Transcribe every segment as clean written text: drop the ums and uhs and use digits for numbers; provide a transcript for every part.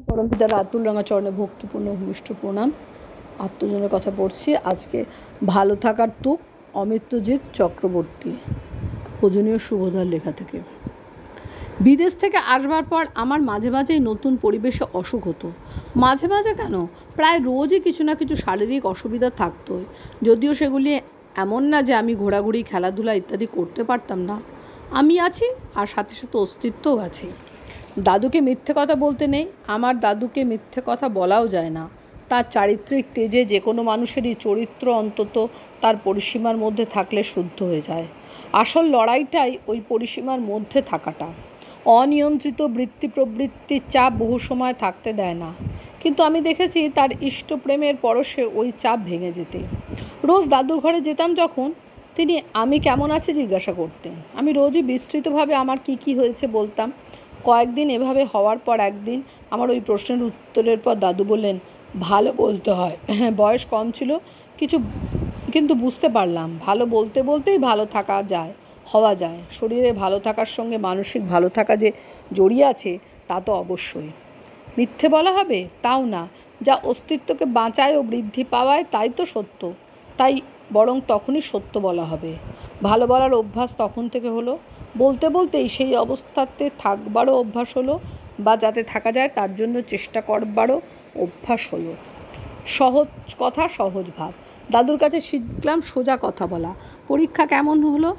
পরমপিতা রাতুল রাঙা চরণে ভক্তিপূর্ণ ভূমিষ্ঠ প্রণাম। আত্মজনের কথা পড়ছি আজকে। ভালো থাকার তুক, অমৃত্যজিৎ চক্রবর্তী। পূজনীয় শুভদার লেখা থেকে। বিদেশ থেকে আসবার পর আমার মাঝে মাঝেই নতুন পরিবেশে অসুখ হতো। মাঝে মাঝে কেন, প্রায় রোজই কিছু না কিছু শারীরিক অসুবিধা থাকতোই। যদিও সেগুলি এমন না যে আমি ঘোরাঘুরি, খেলাধুলা ইত্যাদি করতে পারতাম না। আমি আছি, আর সাথে সাথে অস্তিত্বও আছে। দাদুকে মিথ্যে কথা বলতে নেই। আমার দাদুকে মিথ্যে কথা বলাও যায় না। তার চারিত্রিক তেজে যে কোনো মানুষেরই চরিত্র অন্তত তার পরিসীমার মধ্যে থাকলে শুদ্ধ হয়ে যায়। আসল লড়াইটাই ওই পরিসীমার মধ্যে থাকাটা। অনিয়ন্ত্রিত বৃত্তি প্রবৃত্তির চাপ বহু সময় থাকতে দেয় না, কিন্তু আমি দেখেছি তার ইষ্টপ্রেমের পরশে ওই চাপ ভেঙে যেতে। রোজ দাদুর ঘরে যেতাম যখন, তিনি আমি কেমন আছি জিজ্ঞাসা করতেন। আমি রোজই বিস্তৃতভাবে আমার কি হয়েছে বলতাম। কয়েকদিন এভাবে হওয়ার পর একদিন আমার ওই প্রশ্নের উত্তরের পর দাদু বললেন, ভালো বলতে হয়। বয়স কম ছিল কিন্তু বুঝতে পারলাম, ভালো বলতে বলতেই ভালো থাকা যায়, হওয়া যায়। শরীরে ভালো থাকার সঙ্গে মানসিক ভালো থাকা যে জড়িয়ে আছে তা তো অবশ্যই। মিথ্যে বলা হবে তাও না, যা অস্তিত্বকে বাঁচায় ও বৃদ্ধি পাওয়ায় তাই তো সত্য। তাই বরং তখনই সত্য বলা হবে। ভালো বলার অভ্যাস তখন থেকে হলো। বলতে বলতেই সেই অবস্থাতে থাকবারও অভ্যাস হলো, বা যাতে থাকা যায় তার জন্য চেষ্টা করবারও অভ্যাস হলো। সহজ কথা, সহজ ভাব। দাদুর কাছে শিখলাম সোজা কথা বলা। পরীক্ষা কেমন হলো?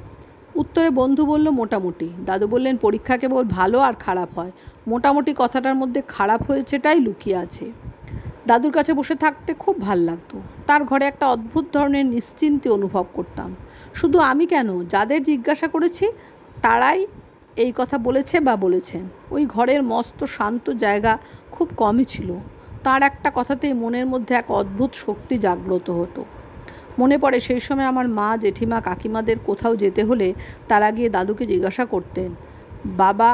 উত্তরে বন্ধু বলল, মোটামুটি। দাদু বললেন, পরীক্ষা কেবল ভালো আর খারাপ হয়, মোটামুটি কথাটার মধ্যে খারাপ হয়েছেটাই লুকিয়ে আছে। দাদুর কাছে বসে থাকতে খুব ভাল লাগতো। তার ঘরে একটা অদ্ভুত ধরনের নিশ্চিন্তি অনুভব করতাম। শুধু আমি কেন, যাদের জিজ্ঞাসা করেছি তারাই এই কথা বলেছে বা বলেছেন। ওই ঘরের মস্ত শান্ত জায়গা খুব কমই ছিল। তার একটা কথাতেই মনের মধ্যে এক অদ্ভুত শক্তি জাগ্রত হতো। মনে পড়ে সেই সময় আমার মা, জেঠিমা, কাকিমাদের কোথাও যেতে হলে তারা গিয়ে দাদুকে জিজ্ঞাসা করতেন, বাবা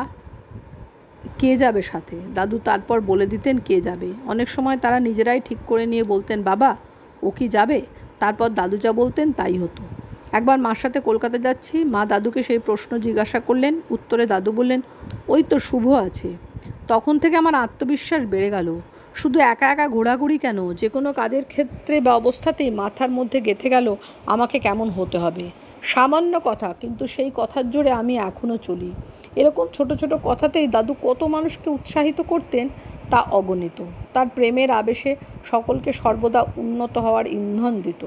কে যাবে সাথে? দাদু তারপর বলে দিতেন কে যাবে। অনেক সময় তারা নিজেরাই ঠিক করে নিয়ে বলতেন, বাবা ও কি যাবে? তারপর দাদু যা বলতেন তাই হতো। একবার মার সাথে কলকাতা যাচ্ছি, মা দাদুকে সেই প্রশ্ন জিজ্ঞাসা করলেন। উত্তরে দাদু বললেন, ওই তো শুভ আছে। তখন থেকে আমার আত্মবিশ্বাস বেড়ে গেল। শুধু একা একা ঘোরাঘুরি কেন, যে কোনো কাজের ক্ষেত্রে বা অবস্থাতেই মাথার মধ্যে গেঁথে গেল আমাকে কেমন হতে হবে। সামান্য কথা, কিন্তু সেই কথার জোরে আমি এখনও চলি। এরকম ছোট ছোট কথাতেই দাদু কত মানুষকে উৎসাহিত করতেন তা অগণিত। তার প্রেমের আবেশে সকলকে সর্বদা উন্নত হওয়ার ইন্ধন দিত।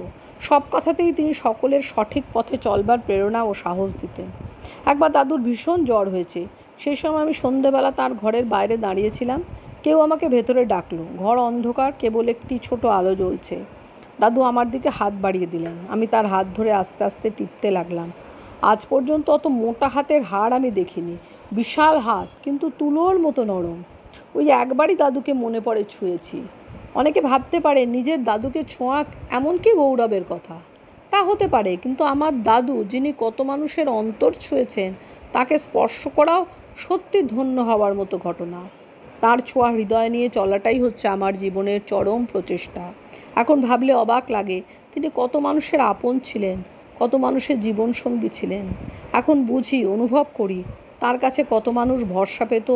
সব কথাতেই তিনি সকলের সঠিক পথে চলবার প্রেরণা ও সাহস দিতেন। একবার দাদুর ভীষণ জ্বর হয়েছে। সেই সময় আমি সন্ধেবেলা তার ঘরের বাইরে দাঁড়িয়েছিলাম। কেউ আমাকে ভেতরে ডাকলো। ঘর অন্ধকার, কেবল একটি ছোট আলো জ্বলছে। দাদু আমার দিকে হাত বাড়িয়ে দিলেন। আমি তার হাত ধরে আস্তে আস্তে টিপতে লাগলাম। আজ পর্যন্ত অত মোটা হাতের হাড় আমি দেখিনি। বিশাল হাত, কিন্তু তুলোর মতো নরম। ওই একবারই দাদুকে মনে পড়ে ছুঁয়েছি। অনেকে ভাবতে পারে নিজের দাদুকে ছোঁয়া এমন কি গৌরবের কথা। তা হতে পারে, কিন্তু আমার দাদু, যিনি কত মানুষের অন্তর ছুঁয়েছেন, তাকে স্পর্শ করাও সত্যি ধন্য হওয়ার মতো ঘটনা। তার ছোঁয়া হৃদয় নিয়ে চলাটাই হচ্ছে আমার জীবনের চরম প্রচেষ্টা। এখন ভাবলে অবাক লাগে, তিনি কত মানুষের আপন ছিলেন, কত মানুষের জীবনসঙ্গী ছিলেন। এখন বুঝি, অনুভব করি, তার কাছে কত মানুষ ভরসা পেত,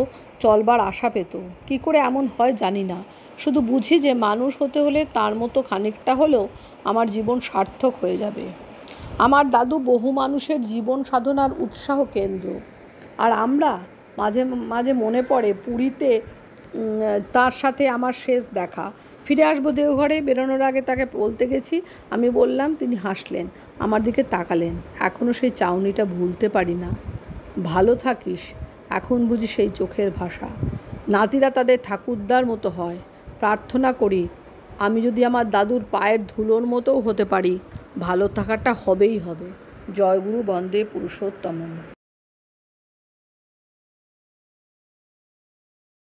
চলবার আশা পেত। কী করে এমন হয় জানি না। শুধু বুঝি যে মানুষ হতে হলে তার মতো খানিকটা হলেও আমার জীবন সার্থক হয়ে যাবে। আমার দাদু বহু মানুষের জীবন সাধনার উৎসাহ কেন্দ্র। আর আমরা মাঝে মাঝে মনে পড়ে পুরীতে তার সাথে আমার শেষ দেখা। ফিরে আসবো দেওঘরে। বেরোনোর আগে তাকে বলতে গেছি, আমি বললাম, তিনি হাসলেন, আমার দিকে তাকালেন। এখনও সেই চাউনিটা ভুলতে পারি না। ভালো থাকিস, এখন বুঝি সেই চোখের ভাষা। নাতিরা তাদের ঠাকুরদার মতো হয়। প্রার্থনা করি, আমি যদি আমার দাদুর পায়ের ধুলোর মতোও হতে পারি, ভালো থাকাটা হবেই হবে। জয়গুরু বন্দে পুরুষোত্তমম।